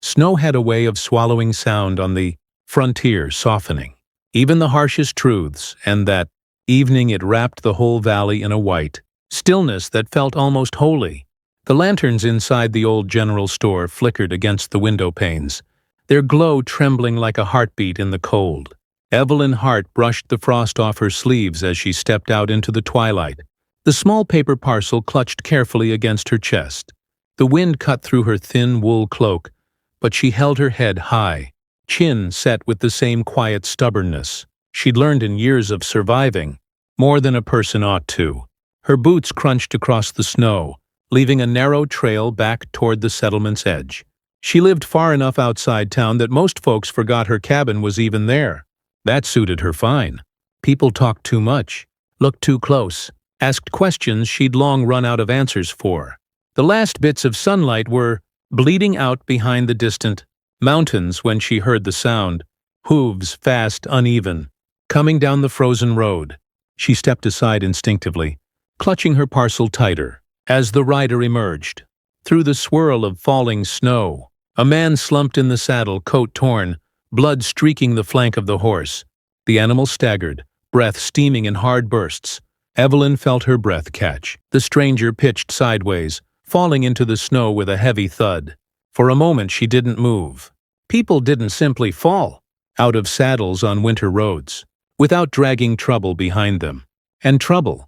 Snow had a way of swallowing sound on the frontier, softening even the harshest truths, and that evening it wrapped the whole valley in a white stillness that felt almost holy. The lanterns inside the old general store flickered against the window panes, their glow trembling like a heartbeat in the cold. Evelyn's heart brushed the frost off her sleeves as she stepped out into the twilight, the small paper parcel clutched carefully against her chest. The wind cut through her thin wool cloak, but she held her head high, chin set with the same quiet stubbornness she'd learned in years of surviving, more than a person ought to. Her boots crunched across the snow, leaving a narrow trail back toward the settlement's edge. She lived far enough outside town that most folks forgot her cabin was even there. That suited her fine. People talked too much, looked too close, asked questions she'd long run out of answers for. The last bits of sunlight were bleeding out behind the distant mountains when she heard the sound, hooves fast, uneven, coming down the frozen road. She stepped aside instinctively, clutching her parcel tighter. As the rider emerged, through the swirl of falling snow, a man slumped in the saddle, coat torn, blood streaking the flank of the horse. The animal staggered, breath steaming in hard bursts. Evelyn felt her breath catch. The stranger pitched sideways, falling into the snow with a heavy thud. For a moment she didn't move. People didn't simply fall out of saddles on winter roads, without dragging trouble behind them. And trouble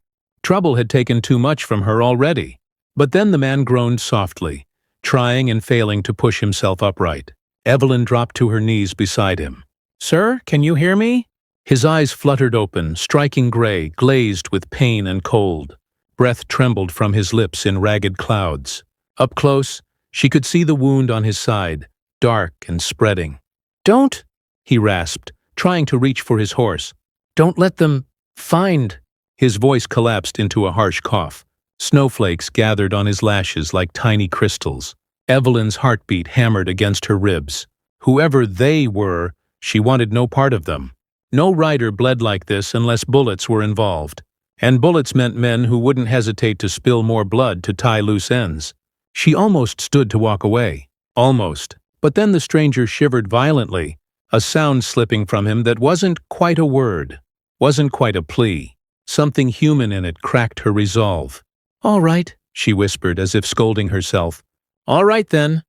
had taken too much from her already. But then the man groaned softly, trying and failing to push himself upright. Evelyn dropped to her knees beside him. "Sir, can you hear me?" His eyes fluttered open, striking gray, glazed with pain and cold. Breath trembled from his lips in ragged clouds. Up close, she could see the wound on his side, dark and spreading. "Don't," he rasped, trying to reach for his horse. "Don't let them find." His voice collapsed into a harsh cough. Snowflakes gathered on his lashes like tiny crystals. Evelyn's heartbeat hammered against her ribs. Whoever they were, she wanted no part of them. No rider bled like this unless bullets were involved. And bullets meant men who wouldn't hesitate to spill more blood to tie loose ends. She almost stood to walk away. Almost. But then the stranger shivered violently, a sound slipping from him that wasn't quite a word, wasn't quite a plea. Something human in it cracked her resolve. "All right," she whispered as if scolding herself. "All right then."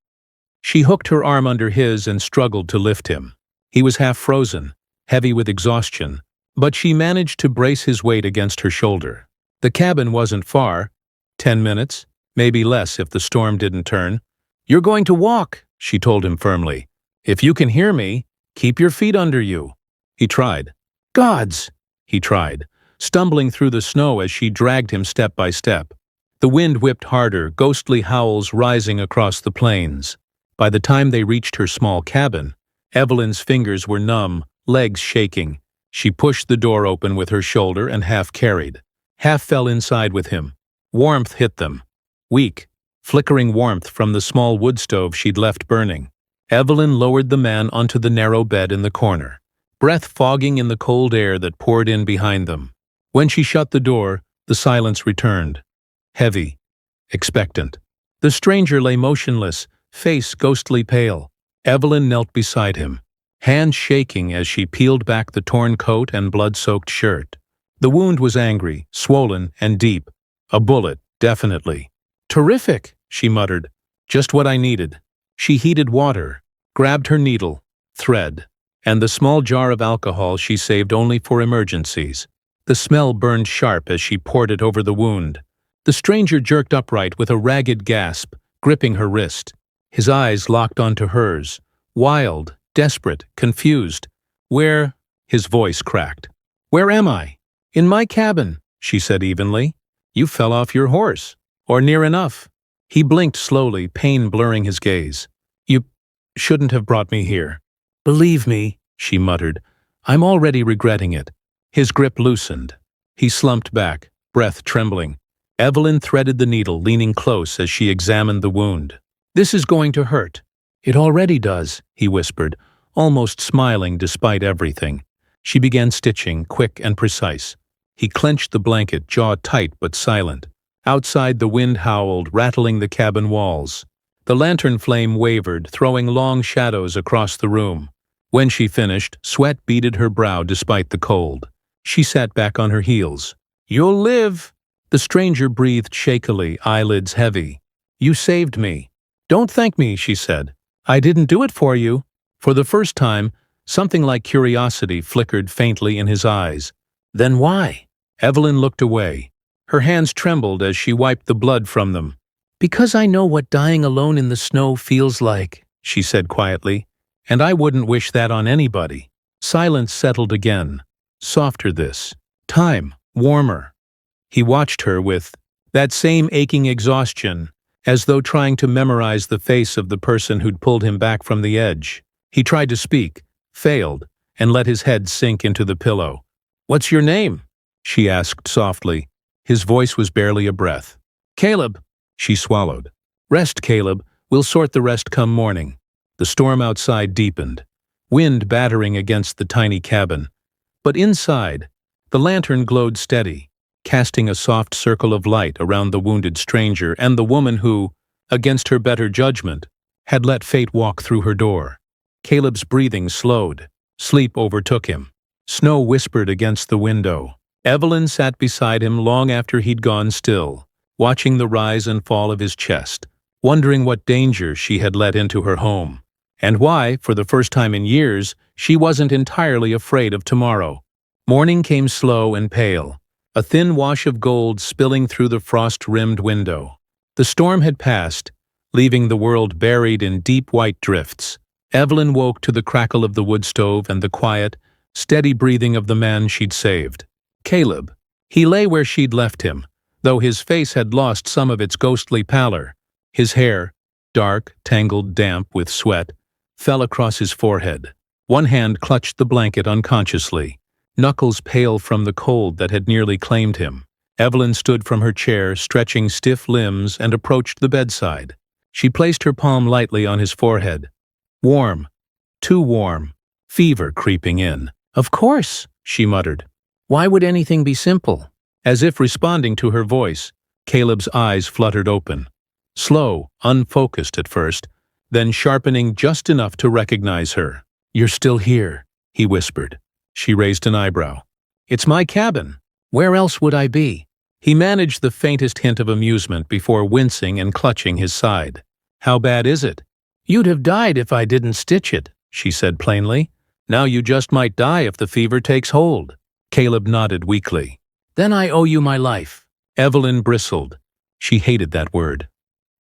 She hooked her arm under his and struggled to lift him. He was half frozen, heavy with exhaustion, but she managed to brace his weight against her shoulder. The cabin wasn't far. 10 minutes, maybe less if the storm didn't turn. "You're going to walk," she told him firmly. "If you can hear me, keep your feet under you." He tried. "Gods!" he tried, stumbling through the snow as she dragged him step by step. The wind whipped harder, ghostly howls rising across the plains. By the time they reached her small cabin, Evelyn's fingers were numb, legs shaking. She pushed the door open with her shoulder and half carried, half fell inside with him. Warmth hit them. Weak, flickering warmth from the small wood stove she'd left burning. Evelyn lowered the man onto the narrow bed in the corner, breath fogging in the cold air that poured in behind them. When she shut the door, the silence returned. Heavy, expectant. The stranger lay motionless, face ghostly pale. Evelyn knelt beside him, hands shaking as she peeled back the torn coat and blood-soaked shirt. The wound was angry, swollen, and deep. A bullet, definitely. "Terrific," she muttered. "Just what I needed." She heated water, grabbed her needle, thread, and the small jar of alcohol she saved only for emergencies. The smell burned sharp as she poured it over the wound. The stranger jerked upright with a ragged gasp, gripping her wrist. His eyes locked onto hers, wild, desperate, confused. "Where?" His voice cracked. "Where am I?" "In my cabin," she said evenly. "You fell off your horse. Or near enough." He blinked slowly, pain blurring his gaze. "You shouldn't have brought me here." "Believe me," she muttered, "I'm already regretting it." His grip loosened. He slumped back, breath trembling. Evelyn threaded the needle, leaning close as she examined the wound. "This is going to hurt." "It already does," he whispered, almost smiling despite everything. She began stitching, quick and precise. He clenched the blanket, jaw tight but silent. Outside the wind howled, rattling the cabin walls. The lantern flame wavered, throwing long shadows across the room. When she finished, sweat beaded her brow despite the cold. She sat back on her heels. "You'll live." The stranger breathed shakily, eyelids heavy. "You saved me." "Don't thank me," she said. "I didn't do it for you." For the first time, something like curiosity flickered faintly in his eyes. "Then why?" Evelyn looked away. Her hands trembled as she wiped the blood from them. "Because I know what dying alone in the snow feels like," she said quietly. "And I wouldn't wish that on anybody." Silence settled again. Softer this time, warmer. He watched her with that same aching exhaustion, as though trying to memorize the face of the person who'd pulled him back from the edge. He tried to speak, failed, and let his head sink into the pillow. "What's your name?" she asked softly. His voice was barely a breath. "Caleb," she swallowed. "Rest, Caleb. We'll sort the rest come morning." The storm outside deepened, wind battering against the tiny cabin. But inside, the lantern glowed steady, casting a soft circle of light around the wounded stranger and the woman who, against her better judgment, had let fate walk through her door. Caleb's breathing slowed. Sleep overtook him. Snow whispered against the window. Evelyn sat beside him long after he'd gone still, watching the rise and fall of his chest, wondering what danger she had let into her home, and why, for the first time in years, she wasn't entirely afraid of tomorrow. Morning came slow and pale, a thin wash of gold spilling through the frost-rimmed window. The storm had passed, leaving the world buried in deep white drifts. Evelyn woke to the crackle of the wood stove and the quiet, steady breathing of the man she'd saved. Caleb. He lay where she'd left him, though his face had lost some of its ghostly pallor. His hair, dark, tangled, damp with sweat, fell across his forehead. One hand clutched the blanket unconsciously, knuckles pale from the cold that had nearly claimed him. Evelyn stood from her chair, stretching stiff limbs, and approached the bedside. She placed her palm lightly on his forehead. Warm. Too warm. Fever creeping in. "Of course," she muttered. "Why would anything be simple?" As if responding to her voice, Caleb's eyes fluttered open. Slow, unfocused at first, then sharpening just enough to recognize her. "You're still here," he whispered. She raised an eyebrow. "It's my cabin. Where else would I be?" He managed the faintest hint of amusement before wincing and clutching his side. "How bad is it?" "You'd have died if I didn't stitch it," she said plainly. "Now you just might die if the fever takes hold." Caleb nodded weakly. "Then I owe you my life." Evelyn bristled. She hated that word.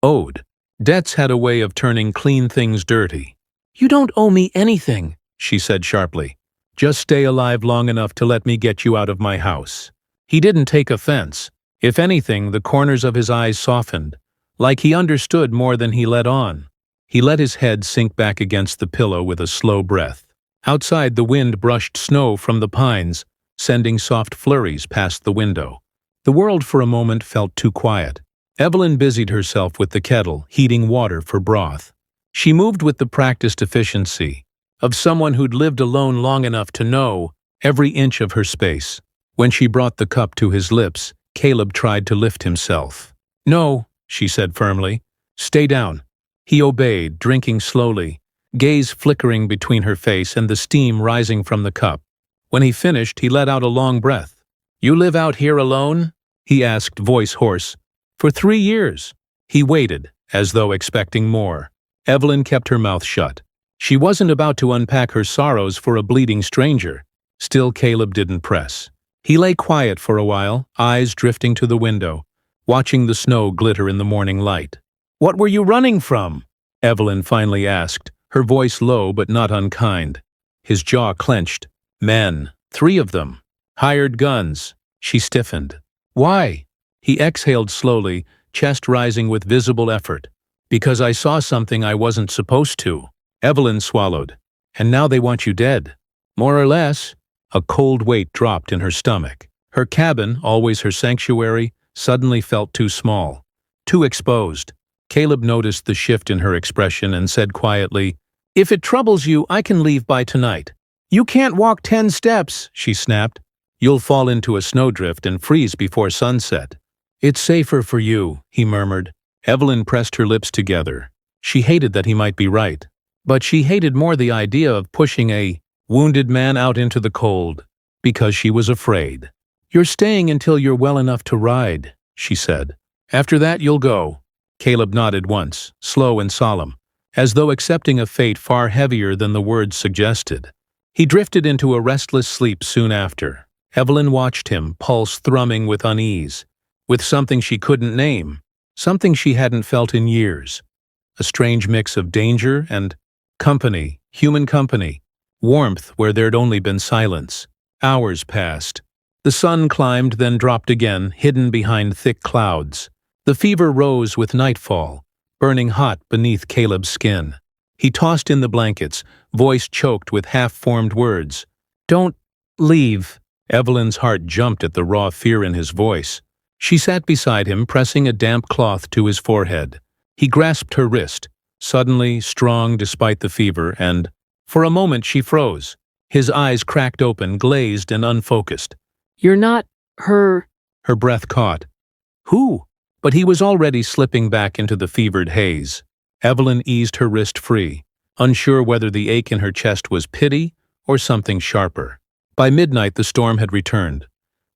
Owed. Debts had a way of turning clean things dirty. "You don't owe me anything," she said sharply. "Just stay alive long enough to let me get you out of my house." He didn't take offense. If anything, the corners of his eyes softened, like he understood more than he let on. He let his head sink back against the pillow with a slow breath. Outside, the wind brushed snow from the pines, sending soft flurries past the window. The world for a moment felt too quiet. Evelyn busied herself with the kettle, heating water for broth. She moved with the practiced efficiency of someone who'd lived alone long enough to know every inch of her space. When she brought the cup to his lips, Caleb tried to lift himself. "No," she said firmly. "Stay down." He obeyed, drinking slowly, gaze flickering between her face and the steam rising from the cup. When he finished, he let out a long breath. "You live out here alone?" he asked, voice hoarse. "For 3 years." He waited, as though expecting more. Evelyn kept her mouth shut. She wasn't about to unpack her sorrows for a bleeding stranger. Still, Caleb didn't press. He lay quiet for a while, eyes drifting to the window, watching the snow glitter in the morning light. "What were you running from?" Evelyn finally asked, her voice low but not unkind. His jaw clenched. "Men. 3 of them. Hired guns." She stiffened. "Why?" He exhaled slowly, chest rising with visible effort. "Because I saw something I wasn't supposed to." Evelyn swallowed. "And now they want you dead." "More or less." A cold weight dropped in her stomach. Her cabin, always her sanctuary, suddenly felt too small, too exposed. Caleb noticed the shift in her expression and said quietly, "If it troubles you, I can leave by tonight." "You can't walk 10 steps, she snapped. "You'll fall into a snowdrift and freeze before sunset." "It's safer for you," he murmured. Evelyn pressed her lips together. She hated that he might be right. But she hated more the idea of pushing a wounded man out into the cold, because she was afraid. "You're staying until you're well enough to ride," she said. "After that you'll go." Caleb nodded once, slow and solemn, as though accepting a fate far heavier than the words suggested. He drifted into a restless sleep soon after. Evelyn watched him, pulse thrumming with unease, with something she couldn't name, something she hadn't felt in years. A strange mix of danger and company, human company, warmth where there'd only been silence. Hours passed. The sun climbed, then dropped again, hidden behind thick clouds. The fever rose with nightfall, burning hot beneath Caleb's skin. He tossed in the blankets, voice choked with half-formed words. "Don't leave." Evelyn's heart jumped at the raw fear in his voice. She sat beside him, pressing a damp cloth to his forehead. He grasped her wrist, suddenly strong despite the fever, and, for a moment, she froze. His eyes cracked open, glazed and unfocused. "You're not her—" Her breath caught. "Who?" But he was already slipping back into the fevered haze. Evelyn eased her wrist free, unsure whether the ache in her chest was pity or something sharper. By midnight the storm had returned,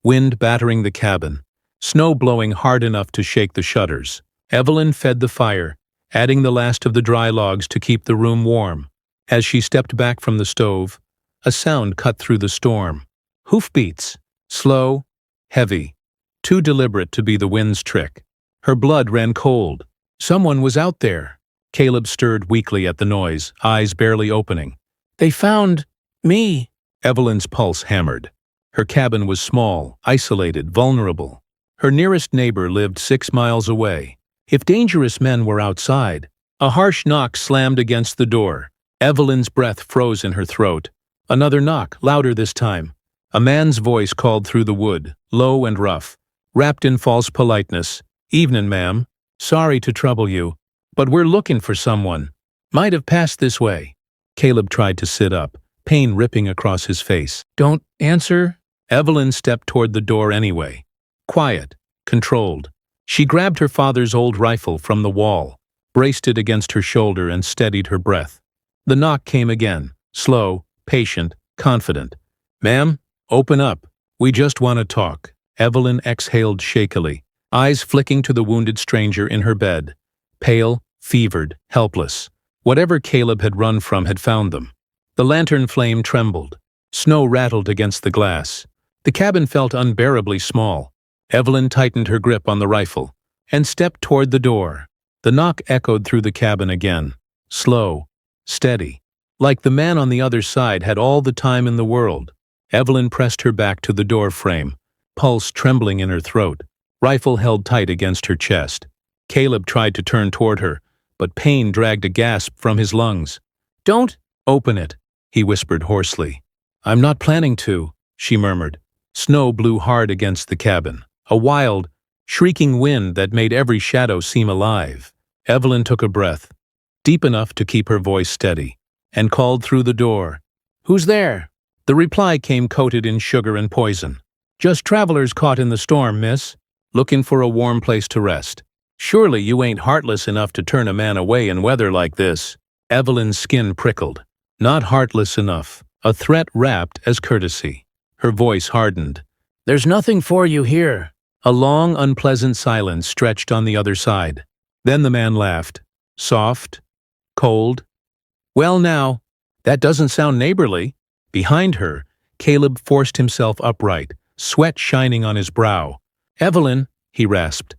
wind battering the cabin, snow blowing hard enough to shake the shutters. Evelyn fed the fire, adding the last of the dry logs to keep the room warm. As she stepped back from the stove, a sound cut through the storm. Hoofbeats, slow, heavy, too deliberate to be the wind's trick. Her blood ran cold. Someone was out there. Caleb stirred weakly at the noise, eyes barely opening. "They found me." Evelyn's pulse hammered. Her cabin was small, isolated, vulnerable. Her nearest neighbor lived 6 miles away. If dangerous men were outside. A harsh knock slammed against the door. Evelyn's breath froze in her throat. Another knock, louder this time. A man's voice called through the wood, low and rough, wrapped in false politeness. "Evenin', ma'am. Sorry to trouble you, but we're looking for someone. Might have passed this way." Caleb tried to sit up, pain ripping across his face. "Don't answer." Evelyn stepped toward the door anyway. Quiet, controlled. She grabbed her father's old rifle from the wall, braced it against her shoulder and steadied her breath. The knock came again, slow, patient, confident. "Ma'am, open up. We just want to talk." Evelyn exhaled shakily, eyes flicking to the wounded stranger in her bed. Pale, fevered, helpless. Whatever Caleb had run from had found them. The lantern flame trembled. Snow rattled against the glass. The cabin felt unbearably small. Evelyn tightened her grip on the rifle and stepped toward the door. The knock echoed through the cabin again, slow, steady, like the man on the other side had all the time in the world. Evelyn pressed her back to the door frame, pulse trembling in her throat, rifle held tight against her chest. Caleb tried to turn toward her, but pain dragged a gasp from his lungs. "Don't open it," he whispered hoarsely. "I'm not planning to," she murmured. Snow blew hard against the cabin, a wild, shrieking wind that made every shadow seem alive. Evelyn took a breath, deep enough to keep her voice steady, and called through the door. "Who's there?" The reply came coated in sugar and poison. "Just travelers caught in the storm, miss. Looking for a warm place to rest." "Surely you ain't heartless enough to turn a man away in weather like this." Evelyn's skin prickled. Not heartless enough, a threat wrapped as courtesy. Her voice hardened. "There's nothing for you here." A long, unpleasant silence stretched on the other side. Then the man laughed. Soft, cold. "Well now, that doesn't sound neighborly." Behind her, Caleb forced himself upright, sweat shining on his brow. "Evelyn," he rasped,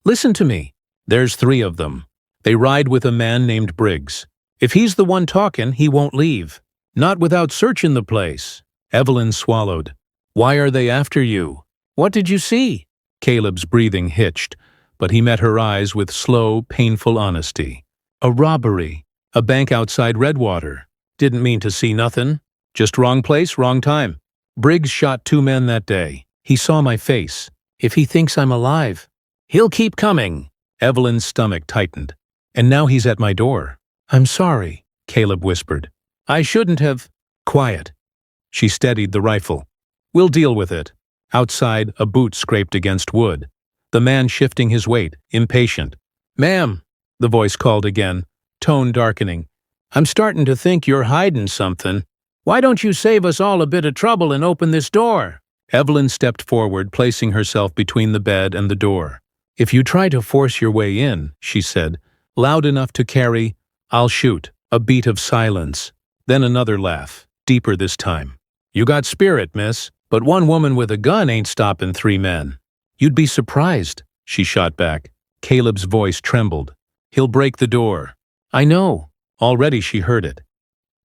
"listen to me. There's 3 of them. They ride with a man named Briggs. If he's the one talking, he won't leave. Not without searching the place." Evelyn swallowed. "Why are they after you? What did you see?" Caleb's breathing hitched, but he met her eyes with slow, painful honesty. "A robbery. A bank outside Redwater. Didn't mean to see nothing. Just wrong place, wrong time. Briggs shot 2 men that day. He saw my face. If he thinks I'm alive, he'll keep coming." Evelyn's stomach tightened. "And now he's at my door." "I'm sorry," Caleb whispered. "I shouldn't have—" "Quiet." She steadied the rifle. "We'll deal with it." Outside, a boot scraped against wood. The man shifting his weight, impatient. "Ma'am," the voice called again. tone darkening. "I'm starting to think you're hiding something. Why don't you save us all a bit of trouble and open this door?" Evelyn stepped forward, placing herself between the bed and the door. "If you try to force your way in," she said, loud enough to carry, "I'll shoot." A beat of silence. Then another laugh, deeper this time. "You got spirit, miss, but one woman with a gun ain't stopping three men." "You'd be surprised," she shot back. Caleb's voice trembled. "He'll break the door." "I know." Already she heard it.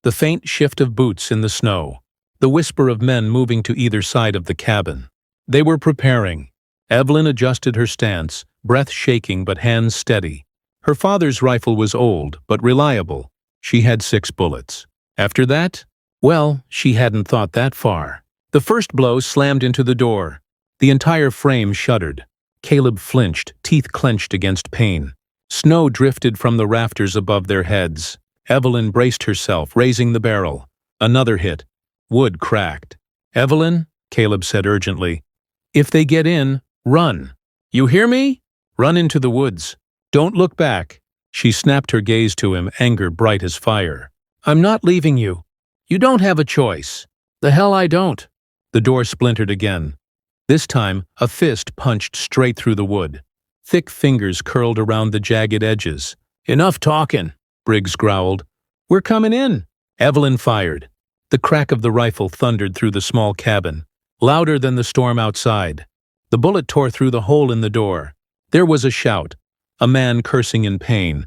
The faint shift of boots in the snow. The whisper of men moving to either side of the cabin. They were preparing. Evelyn adjusted her stance, breath shaking but hands steady. Her father's rifle was old, but reliable. She had 6 bullets. After that? Well, she hadn't thought that far. The first blow slammed into the door. The entire frame shuddered. Caleb flinched, teeth clenched against pain. Snow drifted from the rafters above their heads. Evelyn braced herself, raising the barrel. Another hit. Wood cracked. "Evelyn," Caleb said urgently, "if they get in, run. You hear me? Run into the woods. Don't look back." She snapped her gaze to him, anger bright as fire. "I'm not leaving you. You don't have a choice." "The hell I don't." The door splintered again. This time, a fist punched straight through the wood. Thick fingers curled around the jagged edges. "Enough talking," Briggs growled. "We're coming in." Evelyn fired. The crack of the rifle thundered through the small cabin, louder than the storm outside. The bullet tore through the hole in the door. There was a shout, a man cursing in pain,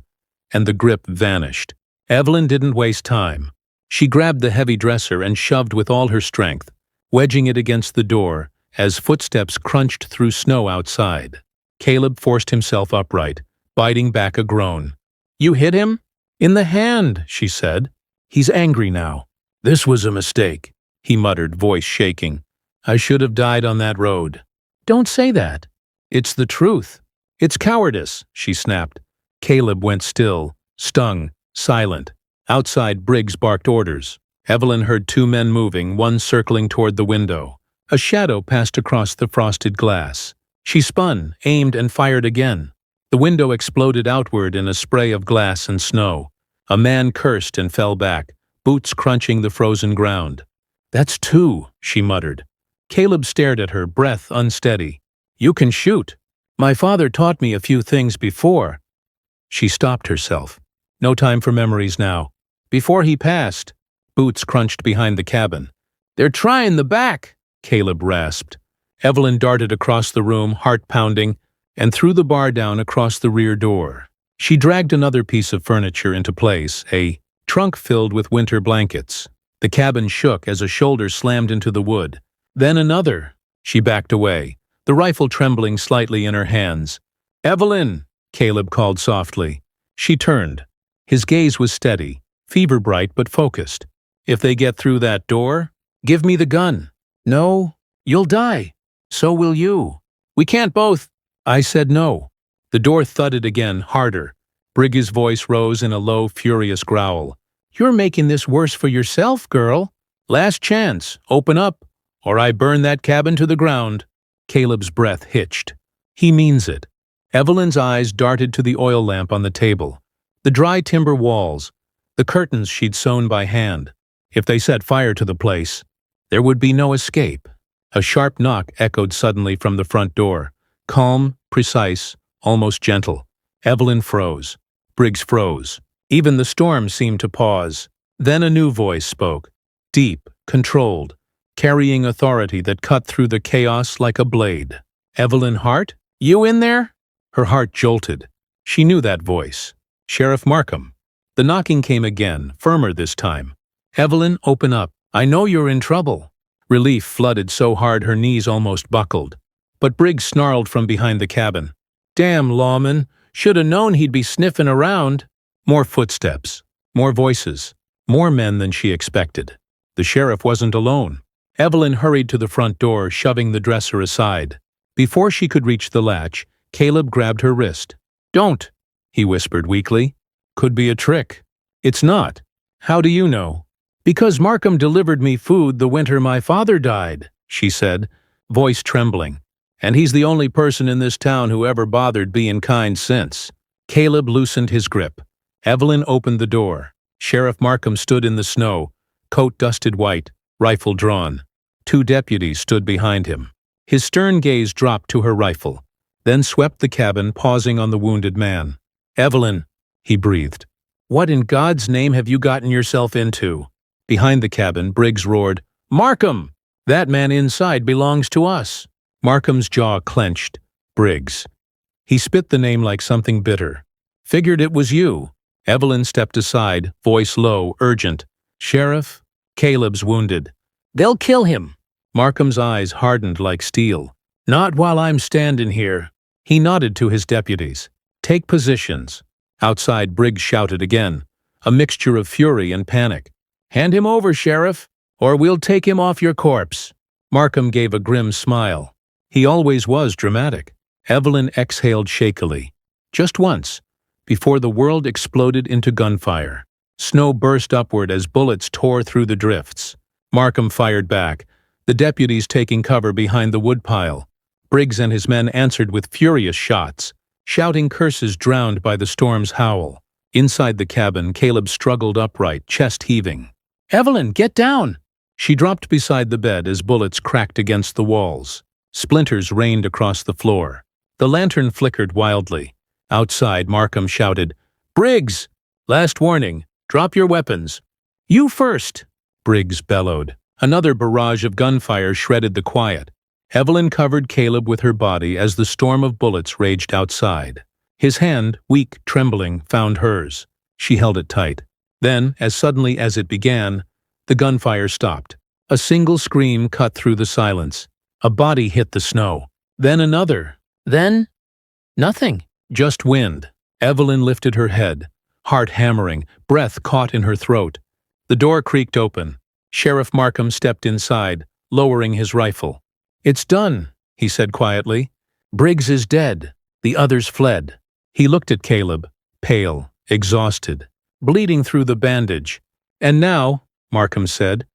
and the grip vanished. Evelyn didn't waste time. She grabbed the heavy dresser and shoved with all her strength, wedging it against the door as footsteps crunched through snow outside. Caleb forced himself upright, biting back a groan. "You hit him?" "In the hand," she said. "He's angry now." "This was a mistake," he muttered, voice shaking. "I should have died on that road." "Don't say that." "It's the truth." "It's cowardice," she snapped. Caleb went still, stung, silent. Outside, Briggs barked orders. Evelyn heard 2 men moving, one circling toward the window. A shadow passed across the frosted glass. She spun, aimed, and fired again. The window exploded outward in a spray of glass and snow. A man cursed and fell back, boots crunching the frozen ground. "That's 2, she muttered. Caleb stared at her, breath unsteady. "You can shoot. My father taught me a few things before." She stopped herself. No time for memories now. "Before he passed." Boots crunched behind the cabin. "They're trying the back," Caleb rasped. Evelyn darted across the room, heart pounding, and threw the bar down across the rear door. She dragged another piece of furniture into place, a trunk filled with winter blankets. The cabin shook as a shoulder slammed into the wood. Then another. She backed away, the rifle trembling slightly in her hands. "Evelyn!" Caleb called softly. She turned. His gaze was steady, fever-bright but focused. "If they get through that door, give me the gun." "No, you'll die. So will you. We can't both." I said no. The door thudded again, harder. Briggs' voice rose in a low, furious growl. "You're making this worse for yourself, girl. Last chance, open up, or I burn that cabin to the ground." Caleb's breath hitched. "He means it." Evelyn's eyes darted to the oil lamp on the table, the dry timber walls, the curtains she'd sewn by hand. If they set fire to the place, there would be no escape. A sharp knock echoed suddenly from the front door, calm, precise, almost gentle. Evelyn froze. Briggs froze. Even the storm seemed to pause. Then a new voice spoke, deep, controlled, carrying authority that cut through the chaos like a blade. "Evelyn Hart? You in there?" Her heart jolted. She knew that voice. Sheriff Markham. The knocking came again, firmer this time. "Evelyn, open up. I know you're in trouble." Relief flooded so hard her knees almost buckled. But Briggs snarled from behind the cabin. "Damn lawman, shoulda known he'd be sniffing around." More footsteps, more voices, more men than she expected. The sheriff wasn't alone. Evelyn hurried to the front door, shoving the dresser aside. Before she could reach the latch, Caleb grabbed her wrist. "Don't," he whispered weakly. "Could be a trick." "It's not." "How do you know?" "Because Markham delivered me food the winter my father died," she said, voice trembling. "And he's the only person in this town who ever bothered being kind since." Caleb loosened his grip. Evelyn opened the door. Sheriff Markham stood in the snow, coat dusted white, rifle drawn. 2 deputies stood behind him. His stern gaze dropped to her rifle, then swept the cabin, pausing on the wounded man. "Evelyn," he breathed. "What in God's name have you gotten yourself into?" Behind the cabin, Briggs roared, "Markham! That man inside belongs to us." Markham's jaw clenched. "Briggs." He spit the name like something bitter. "Figured it was you." Evelyn stepped aside, voice low, urgent. "Sheriff, Caleb's wounded." "They'll kill him." Markham's eyes hardened like steel. "Not while I'm standing here." He nodded to his deputies. "Take positions." Outside, Briggs shouted again, a mixture of fury and panic. "Hand him over, Sheriff, or we'll take him off your corpse." Markham gave a grim smile. He always was dramatic. Evelyn exhaled shakily. Just once, before the world exploded into gunfire. Snow burst upward as bullets tore through the drifts. Markham fired back, the deputies taking cover behind the woodpile. Briggs and his men answered with furious shots, shouting curses drowned by the storm's howl. Inside the cabin, Caleb struggled upright, chest heaving. "Evelyn, get down!" She dropped beside the bed as bullets cracked against the walls. Splinters rained across the floor. The lantern flickered wildly. Outside, Markham shouted, "Briggs! Last warning, drop your weapons." "You first!" Briggs bellowed. Another barrage of gunfire shredded the quiet. Evelyn covered Caleb with her body as the storm of bullets raged outside. His hand, weak, trembling, found hers. She held it tight. Then, as suddenly as it began, the gunfire stopped. A single scream cut through the silence. A body hit the snow. Then another. Then nothing. Just wind. Evelyn lifted her head, heart hammering, breath caught in her throat. The door creaked open. Sheriff Markham stepped inside, lowering his rifle. "It's done," he said quietly. "Briggs is dead. The others fled." He looked at Caleb, pale, exhausted, bleeding through the bandage. "And now," Markham said,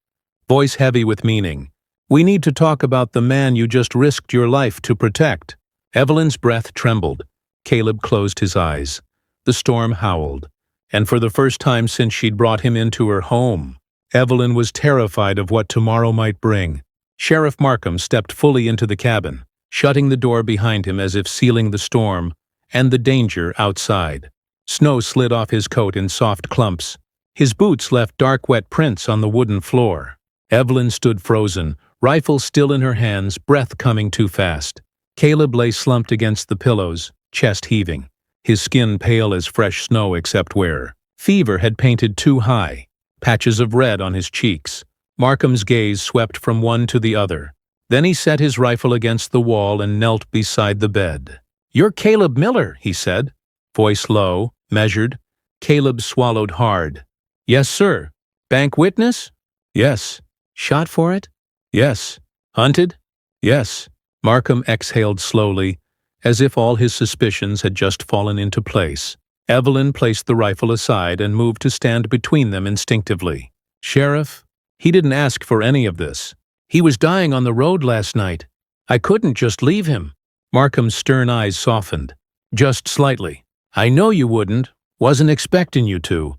voice heavy with meaning, "we need to talk about the man you just risked your life to protect." Evelyn's breath trembled. Caleb closed his eyes. The storm howled, and for the first time since she'd brought him into her home, Evelyn was terrified of what tomorrow might bring. Sheriff Markham stepped fully into the cabin, shutting the door behind him as if sealing the storm and the danger outside. Snow slid off his coat in soft clumps. His boots left dark wet prints on the wooden floor. Evelyn stood frozen, rifle still in her hands, breath coming too fast. Caleb lay slumped against the pillows, chest heaving, his skin pale as fresh snow except where fever had painted too high, patches of red on his cheeks. Markham's gaze swept from one to the other. Then he set his rifle against the wall and knelt beside the bed. "You're Caleb Miller," he said, voice low, measured. Caleb swallowed hard. "Yes, sir." "Bank witness?" "Yes." "Shot for it?" "Yes." "Hunted?" "Yes." Markham exhaled slowly, as if all his suspicions had just fallen into place. Evelyn placed the rifle aside and moved to stand between them instinctively. "Sheriff, he didn't ask for any of this. He was dying on the road last night. I couldn't just leave him." Markham's stern eyes softened, just slightly. "I know you wouldn't. Wasn't expecting you to."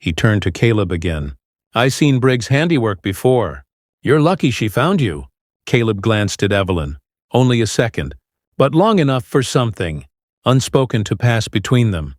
He turned to Caleb again. "I seen Briggs' handiwork before. You're lucky she found you." Caleb glanced at Evelyn. Only a second, but long enough for something unspoken to pass between them.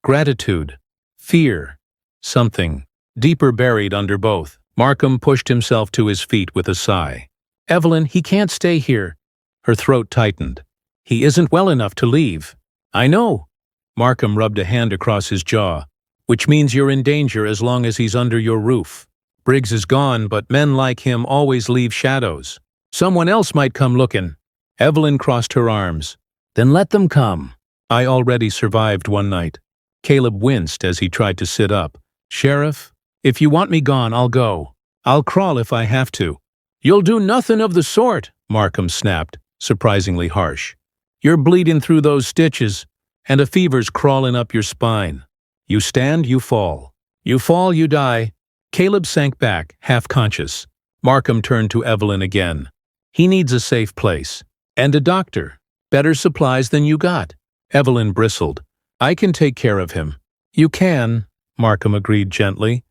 Gratitude, fear, something deeper buried under both. Markham pushed himself to his feet with a sigh. "Evelyn, he can't stay here." Her throat tightened. "He isn't well enough to leave." "I know." Markham rubbed a hand across his jaw. "Which means you're in danger as long as he's under your roof. Briggs is gone, but men like him always leave shadows. Someone else might come looking." Evelyn crossed her arms. "Then let them come." "I already survived one night." Caleb winced as he tried to sit up. "Sheriff, if you want me gone, I'll go. I'll crawl if I have to." "You'll do nothing of the sort," Markham snapped, surprisingly harsh. "You're bleeding through those stitches, and a fever's crawling up your spine. You stand, you fall. You fall, you die." Caleb sank back, half-conscious. Markham turned to Evelyn again. "He needs a safe place. And a doctor. Better supplies than you got." Evelyn bristled. "I can take care of him. You can, Markham agreed gently.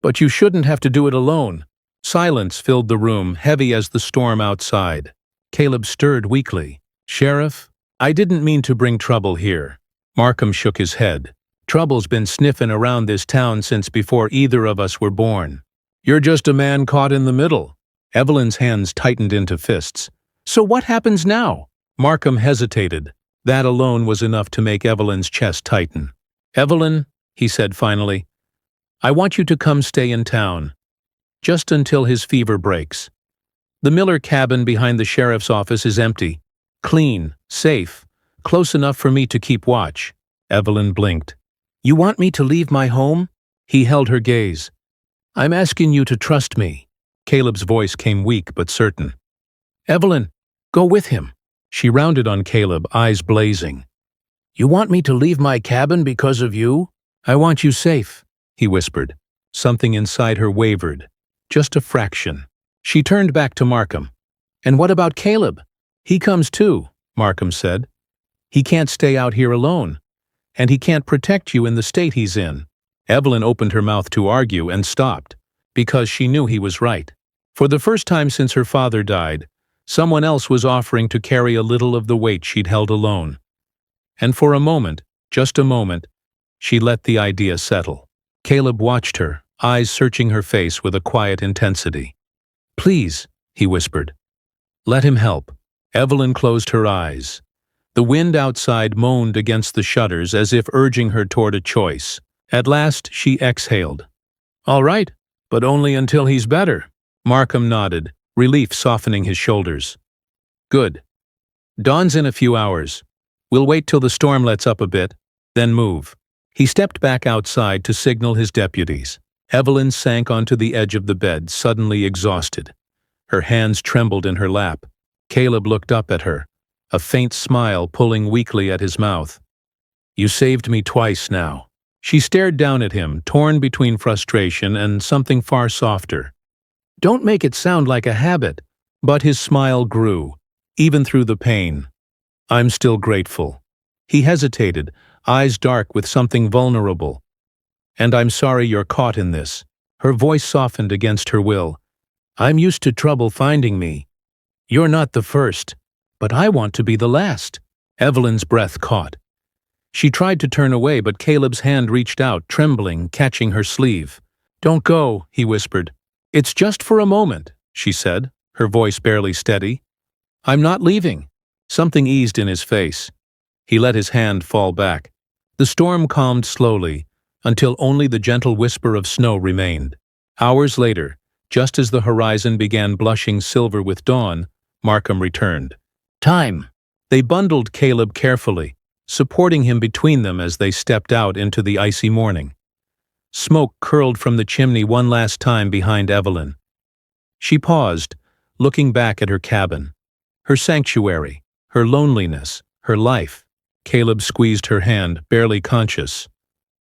But you shouldn't have to do it alone. Silence filled the room, heavy as the storm outside. Caleb stirred weakly. Sheriff, I didn't mean to bring trouble here. Markham shook his head. Trouble's been sniffing around this town since before either of us were born. You're just a man caught in the middle. Evelyn's hands tightened into fists. So what happens now? Markham hesitated. That alone was enough to make Evelyn's chest tighten. Evelyn, he said finally, I want you to come stay in town. Just until his fever breaks. The Miller cabin behind the sheriff's office is empty. Clean, safe, close enough for me to keep watch. Evelyn blinked. You want me to leave my home? He held her gaze. I'm asking you to trust me. Caleb's voice came weak but certain. Evelyn, go with him. She rounded on Caleb, eyes blazing. You want me to leave my cabin because of you? I want you safe, he whispered. Something inside her wavered. Just a fraction. She turned back to Markham. And what about Caleb? He comes too, Markham said. He can't stay out here alone. And he can't protect you in the state he's in. Evelyn opened her mouth to argue and stopped, because she knew he was right. For the first time since her father died, someone else was offering to carry a little of the weight she'd held alone. And for a moment, just a moment, she let the idea settle. Caleb watched her, eyes searching her face with a quiet intensity. Please, he whispered. Let him help. Evelyn closed her eyes. The wind outside moaned against the shutters as if urging her toward a choice. At last she exhaled. All right, but only until he's better. Markham nodded, relief softening his shoulders. Good. Dawn's in a few hours. We'll wait till the storm lets up a bit, then move. He stepped back outside to signal his deputies. Evelyn sank onto the edge of the bed, suddenly exhausted. Her hands trembled in her lap. Caleb looked up at her, a faint smile pulling weakly at his mouth. You saved me twice now. She stared down at him, torn between frustration and something far softer. Don't make it sound like a habit. But his smile grew, even through the pain. I'm still grateful. He hesitated, eyes dark with something vulnerable. And I'm sorry you're caught in this. Her voice softened against her will. I'm used to trouble finding me. You're not the first, but I want to be the last. Evelyn's breath caught. She tried to turn away, but Caleb's hand reached out, trembling, catching her sleeve. Don't go, he whispered. It's just for a moment, she said, her voice barely steady. I'm not leaving. Something eased in his face. He let his hand fall back. The storm calmed slowly, until only the gentle whisper of snow remained. Hours later, just as the horizon began blushing silver with dawn, Markham returned. Time. They bundled Caleb carefully, supporting him between them as they stepped out into the icy morning. Smoke curled from the chimney one last time behind Evelyn. She paused, looking back at her cabin. Her sanctuary, her loneliness, her life. Caleb squeezed her hand, barely conscious.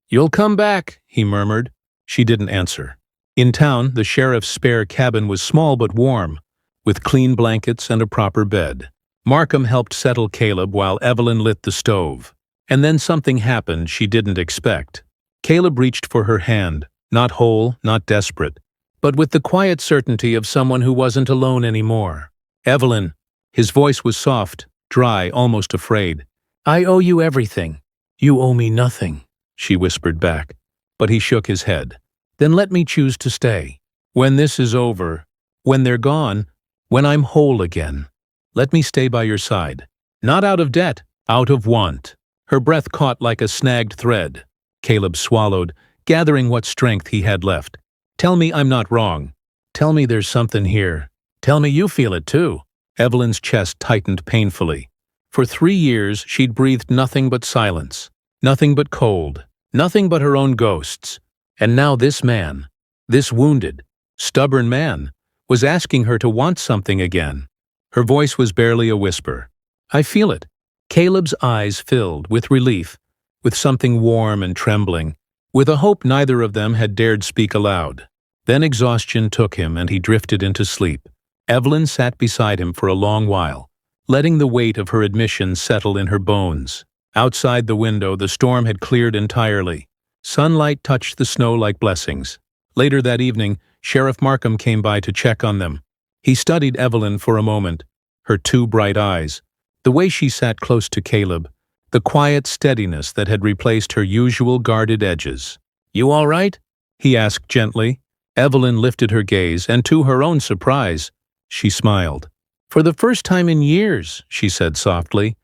You'll come back, he murmured. She didn't answer. In town, the sheriff's spare cabin was small but warm, with clean blankets and a proper bed. Markham helped settle Caleb while Evelyn lit the stove. And then something happened she didn't expect. Caleb reached for her hand, not whole, not desperate, but with the quiet certainty of someone who wasn't alone anymore. Evelyn. His voice was soft, dry, almost afraid. I owe you everything. You owe me nothing, she whispered back. But he shook his head. Then let me choose to stay. When this is over, when they're gone, when I'm whole again, let me stay by your side. Not out of debt, out of want. Her breath caught like a snagged thread. Caleb swallowed, gathering what strength he had left. Tell me I'm not wrong. Tell me there's something here. Tell me you feel it too. Evelyn's chest tightened painfully. For 3 years, she'd breathed nothing but silence, nothing but cold, nothing but her own ghosts. And now this man, this wounded, stubborn man, was asking her to want something again. Her voice was barely a whisper. I feel it. Caleb's eyes filled with relief, with something warm and trembling, with a hope neither of them had dared speak aloud. Then exhaustion took him and he drifted into sleep. Evelyn sat beside him for a long while, letting the weight of her admission settle in her bones. Outside the window, the storm had cleared entirely. Sunlight touched the snow like blessings. Later that evening, Sheriff Markham came by to check on them. He studied Evelyn for a moment, her two bright eyes, the way she sat close to Caleb, the quiet steadiness that had replaced her usual guarded edges. "You all right?" he asked gently. Evelyn lifted her gaze, and to her own surprise, she smiled. "For the first time in years," she said softly.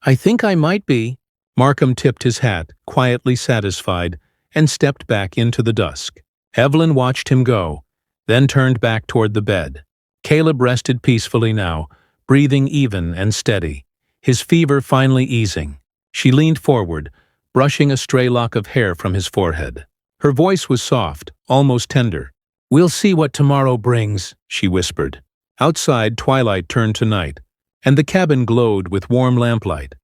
"I think I might be." Markham tipped his hat, quietly satisfied, and stepped back into the dusk. Evelyn watched him go, then turned back toward the bed. Caleb rested peacefully now, breathing even and steady, his fever finally easing. She leaned forward, brushing a stray lock of hair from his forehead. Her voice was soft, almost tender. "We'll see what tomorrow brings," she whispered. Outside, twilight turned to night, and the cabin glowed with warm lamplight.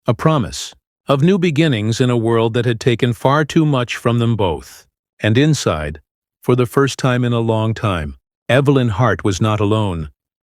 A promise of new beginnings in a world that had taken far too much from them both. And inside, for the first time in a long time, Evelyn Hart was not alone.